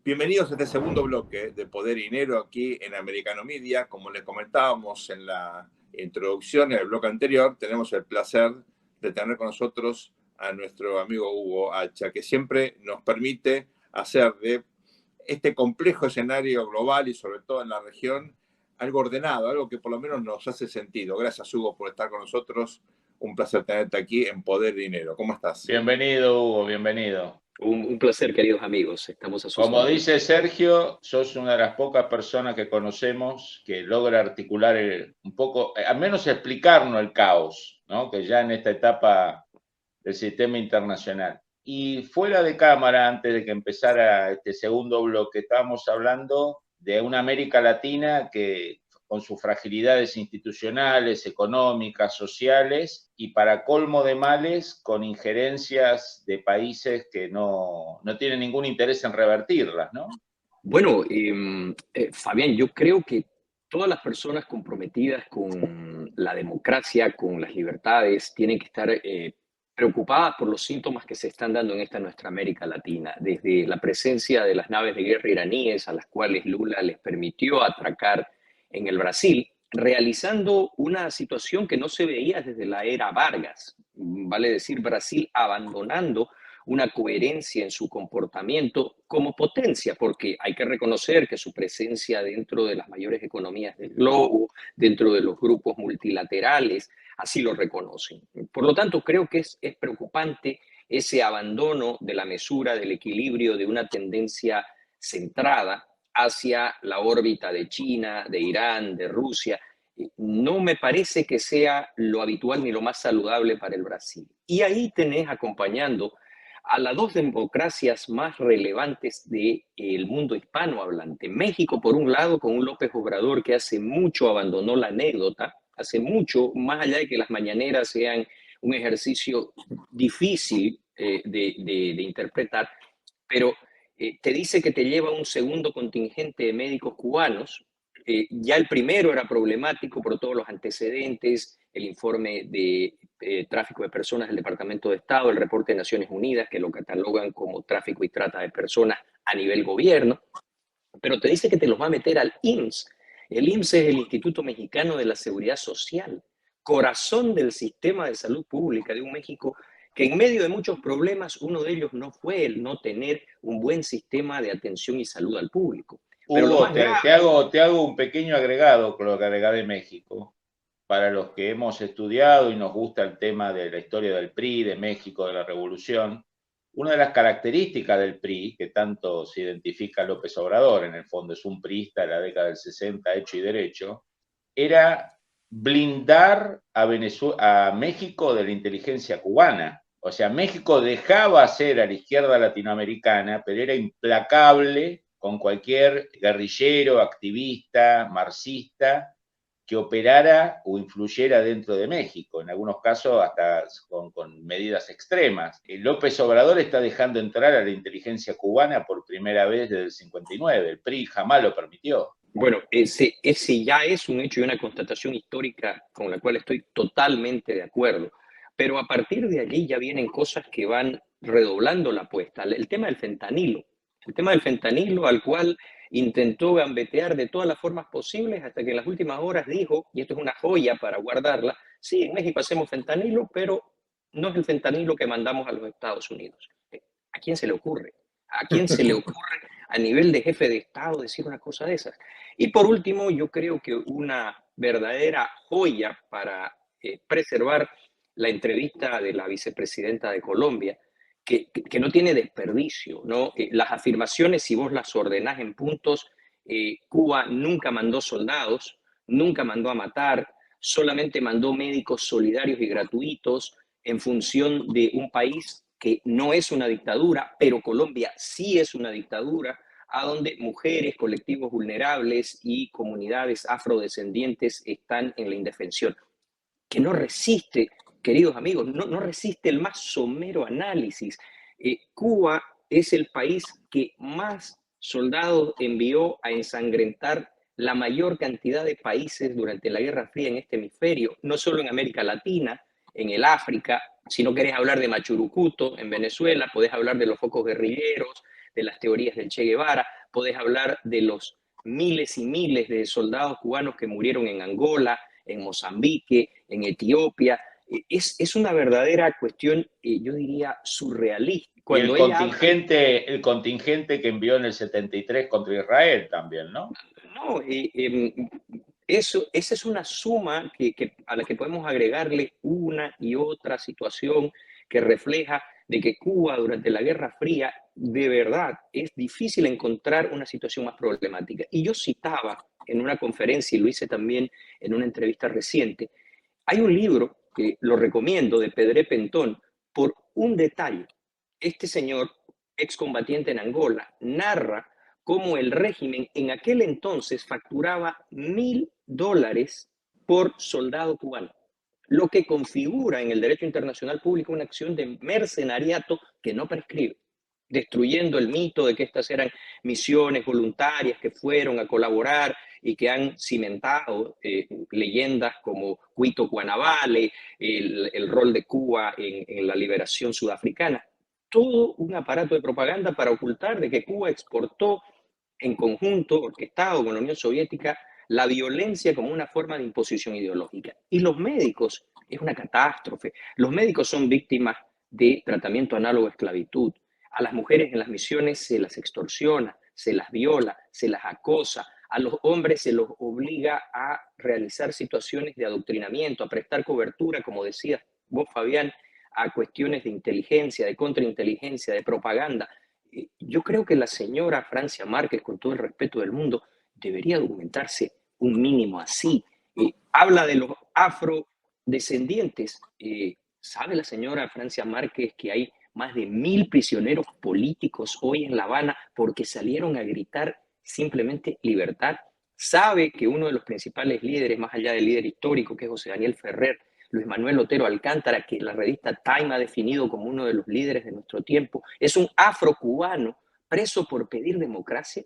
Bienvenidos a este segundo bloque de Poder y Dinero aquí en Americano Media. Como les comentábamos en la introducción, en el bloque anterior, tenemos el placer de tener con nosotros a nuestro amigo Hugo Hacha, que siempre nos permite hacer de este complejo escenario global y sobre todo en la región algo ordenado, algo que por lo menos nos hace sentido. Gracias, Hugo, por estar con nosotros. Un placer tenerte aquí en Poder y Dinero. ¿Cómo estás? Bienvenido, Hugo, bienvenido. Un placer, queridos amigos. Estamos a sus Como órdenes. dice Sergio, sos una de las pocas personas que conocemos que logra articular un poco, al menos explicarnos el caos, ¿no? Que ya en esta etapa del sistema internacional. Y fuera de cámara, antes de que empezara este segundo bloque, estábamos hablando de una América Latina que con sus fragilidades institucionales, económicas, sociales, y para colmo de males, con injerencias de países que no tienen ningún interés en revertirlas, ¿no? Bueno, Fabián, yo creo que todas las personas comprometidas con la democracia, con las libertades, tienen que estar preocupadas por los síntomas que se están dando en esta nuestra América Latina, desde la presencia de las naves de guerra iraníes a las cuales Lula les permitió atracar en el Brasil, realizando una situación que no se veía desde la era Vargas, vale decir, Brasil abandonando una coherencia en su comportamiento como potencia, porque hay que reconocer que su presencia dentro de las mayores economías del globo, dentro de los grupos multilaterales, así lo reconocen. Por lo tanto, creo que es preocupante ese abandono de la mesura, del equilibrio, de una tendencia centrada hacia la órbita de China, de Irán, de Rusia. No me parece que sea lo habitual ni lo más saludable para el Brasil. Y ahí tenés acompañando a las dos democracias más relevantes del mundo hispanohablante. México, por un lado, con un López Obrador que hace mucho abandonó la anécdota, hace mucho, más allá de que las mañaneras sean un ejercicio difícil de interpretar, pero te dice que te lleva un segundo contingente de médicos cubanos. Ya el primero era problemático por todos los antecedentes, el informe de tráfico de personas del Departamento de Estado, el reporte de Naciones Unidas, que lo catalogan como tráfico y trata de personas a nivel gobierno, pero te dice que te los va a meter al IMSS. El IMSS es el Instituto Mexicano de la Seguridad Social, corazón del sistema de salud pública de un México que en medio de muchos problemas, uno de ellos no fue el no tener un buen sistema de atención y salud al público. Pero Hugo, te hago un pequeño agregado con lo que agregás de México. Para los que hemos estudiado y nos gusta el tema de la historia del PRI, de México, de la Revolución, una de las características del PRI, que tanto se identifica López Obrador, en el fondo es un priista de la década del 60, hecho y derecho, era blindar a México de la inteligencia cubana. O sea, México dejaba ser a la izquierda latinoamericana, pero era implacable con cualquier guerrillero, activista, marxista, que operara o influyera dentro de México, en algunos casos hasta con medidas extremas. López Obrador está dejando entrar a la inteligencia cubana por primera vez desde el 59, el PRI jamás lo permitió. Bueno, ese ya es un hecho y una constatación histórica con la cual estoy totalmente de acuerdo, pero a partir de allí ya vienen cosas que van redoblando la apuesta. El tema del fentanilo al cual intentó gambetear de todas las formas posibles hasta que en las últimas horas dijo, y esto es una joya para guardarla, sí, en México hacemos fentanilo, pero no es el fentanilo que mandamos a los Estados Unidos. ¿A quién se le ocurre? ¿A quién se le ocurre a nivel de jefe de Estado decir una cosa de esas? Y por último, yo creo que una verdadera joya para preservar la entrevista de la vicepresidenta de Colombia, que no tiene desperdicio, ¿no? Las afirmaciones, si vos las ordenás en puntos, Cuba nunca mandó soldados, nunca mandó a matar, solamente mandó médicos solidarios y gratuitos en función de un país que no es una dictadura, pero Colombia sí es una dictadura, a donde mujeres, colectivos vulnerables y comunidades afrodescendientes están en la indefensión, que no resiste, queridos amigos, no resiste el más somero análisis. Cuba es el país que más soldados envió a ensangrentar la mayor cantidad de países durante la Guerra Fría en este hemisferio, no solo en América Latina, en el África. Si no querés hablar de Machurucuto en Venezuela, podés hablar de los focos guerrilleros, de las teorías del Che Guevara, podés hablar de los miles y miles de soldados cubanos que murieron en Angola, en Mozambique, en Etiopía. Es una verdadera cuestión, yo diría, surrealista. Y el contingente que envió en el 73 contra Israel también, ¿no? No, esa es una suma a la que podemos agregarle una y otra situación que refleja de que Cuba durante la Guerra Fría, de verdad, es difícil encontrar una situación más problemática. Y yo citaba en una conferencia, y lo hice también en una entrevista reciente, hay un libro que lo recomiendo de Pedré Pentón por un detalle. Este señor, excombatiente en Angola, narra cómo el régimen en aquel entonces facturaba $1.000 por soldado cubano, lo que configura en el derecho internacional público una acción de mercenariato que no prescribe, destruyendo el mito de que estas eran misiones voluntarias que fueron a colaborar y que han cimentado leyendas como Cuito Cuanavale, el rol de Cuba en la liberación sudafricana. Todo un aparato de propaganda para ocultar de que Cuba exportó en conjunto, orquestado con la Unión Soviética, la violencia como una forma de imposición ideológica. Y los médicos, es una catástrofe. Los médicos son víctimas de tratamiento análogo a esclavitud. A las mujeres en las misiones se las extorsiona, se las viola, se las acosa. A los hombres se los obliga a realizar situaciones de adoctrinamiento, a prestar cobertura, como decías vos, Fabián, a cuestiones de inteligencia, de contrainteligencia, de propaganda. Yo creo que la señora Francia Márquez, con todo el respeto del mundo, debería documentarse un mínimo así. Habla de los afrodescendientes. ¿Sabe la señora Francia Márquez que hay más de 1.000 prisioneros políticos hoy en La Habana porque salieron a gritar simplemente libertad? ¿Sabe que uno de los principales líderes, más allá del líder histórico, que es José Daniel Ferrer, Luis Manuel Otero Alcántara, que la revista Time ha definido como uno de los líderes de nuestro tiempo, es un afrocubano preso por pedir democracia?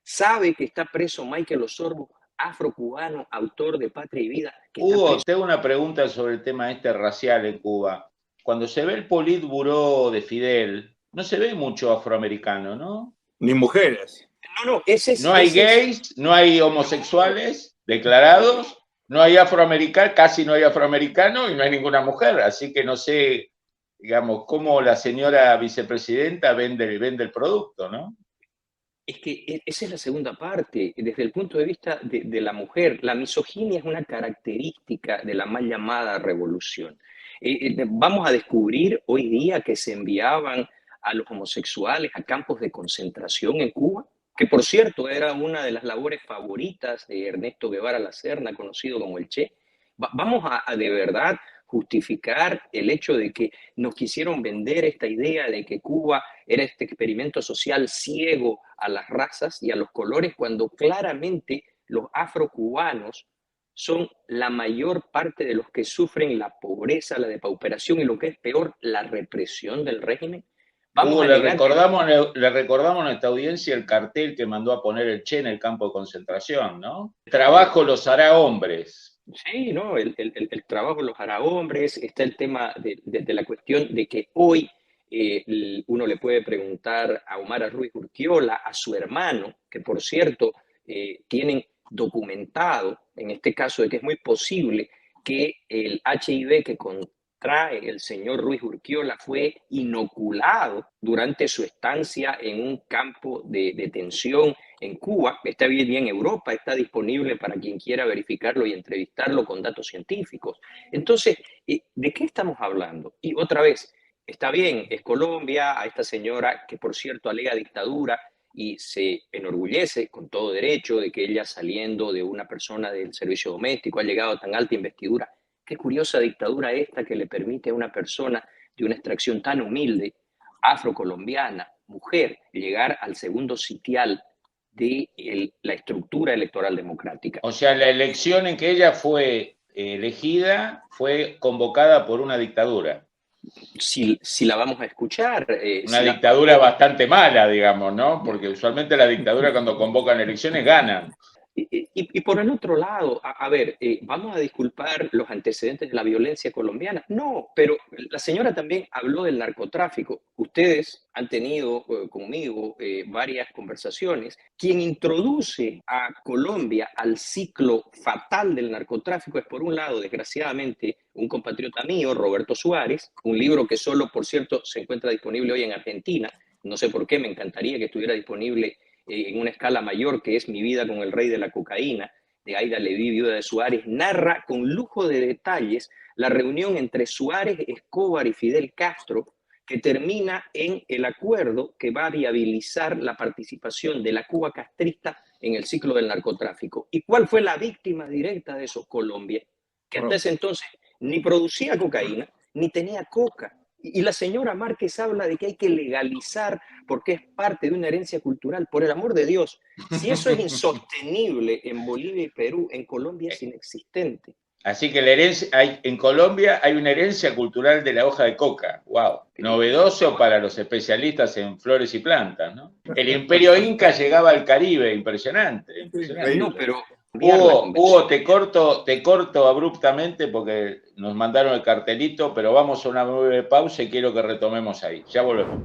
¿Sabe que está preso Michael Osorbo, afrocubano, autor de Patria y Vida? Hugo, tengo una pregunta sobre el tema racial en Cuba. Cuando se ve el Politburó de Fidel, no se ve mucho afroamericano, ¿no? Ni mujeres. No hay gays, no hay homosexuales declarados, no hay afroamericanos, casi no hay afroamericanos y no hay ninguna mujer. Así que no sé, digamos, cómo la señora vicepresidenta vende el producto, ¿no? Es que esa es la segunda parte. Desde el punto de vista de la mujer, la misoginia es una característica de la mal llamada revolución. Vamos a descubrir hoy día que se enviaban a los homosexuales a campos de concentración en Cuba, que por cierto era una de las labores favoritas de Ernesto Guevara La Serna, conocido como el Che. Vamos a de verdad justificar el hecho de que nos quisieron vender esta idea de que Cuba era este experimento social ciego a las razas y a los colores, cuando claramente los afrocubanos son la mayor parte de los que sufren la pobreza, la depauperación y, lo que es peor, la represión del régimen. Hugo, le recordamos a nuestra audiencia el cartel que mandó a poner el Che en el campo de concentración, ¿no? El trabajo los hará hombres. Sí, no, el trabajo los hará hombres. Está el tema de la cuestión de que hoy uno le puede preguntar a Omar Ruiz Urquiola, a su hermano, que por cierto tienen documentado, en este caso, de que es muy posible que el HIV que contrae el señor Ruiz Urquiola fue inoculado durante su estancia en un campo de detención en Cuba. Está bien en Europa, está disponible para quien quiera verificarlo y entrevistarlo con datos científicos. Entonces, ¿de qué estamos hablando? Y otra vez, está bien, es Colombia, a esta señora que por cierto alega dictadura y se enorgullece con todo derecho de que ella, saliendo de una persona del servicio doméstico, ha llegado a tan alta investidura. Qué curiosa dictadura esta que le permite a una persona de una extracción tan humilde, afrocolombiana, mujer, llegar al segundo sitial de la estructura electoral democrática. O sea, la elección en que ella fue elegida fue convocada por una dictadura. Si la vamos a escuchar. Una dictadura bastante mala, digamos, ¿no? Porque usualmente la dictadura cuando convocan elecciones ganan. Y por el otro lado, a ver, ¿vamos a disculpar los antecedentes de la violencia colombiana? No, pero la señora también habló del narcotráfico. Ustedes han tenido conmigo varias conversaciones. Quien introduce a Colombia al ciclo fatal del narcotráfico es, por un lado, desgraciadamente, un compatriota mío, Roberto Suárez, un libro que solo, por cierto, se encuentra disponible hoy en Argentina. No sé por qué, me encantaría que estuviera disponible en una escala mayor, que es Mi vida con el rey de la cocaína, de Aida Leví, viuda de Suárez, narra con lujo de detalles la reunión entre Suárez, Escobar y Fidel Castro, que termina en el acuerdo que va a viabilizar la participación de la Cuba castrista en el ciclo del narcotráfico. ¿Y cuál fue la víctima directa de eso? Colombia, que hasta ese entonces ni producía cocaína, ni tenía coca. Y la señora Márquez habla de que hay que legalizar porque es parte de una herencia cultural. Por el amor de Dios, si eso es insostenible en Bolivia y Perú, en Colombia es inexistente. Así que en Colombia hay una herencia cultural de la hoja de coca. ¡Wow! Novedoso para los especialistas en flores y plantas, ¿no? El imperio inca llegaba al Caribe, impresionante. Impresionante. No, pero Hugo, te corto abruptamente porque nos mandaron el cartelito, pero vamos a una breve pausa y quiero que retomemos ahí. Ya volvemos.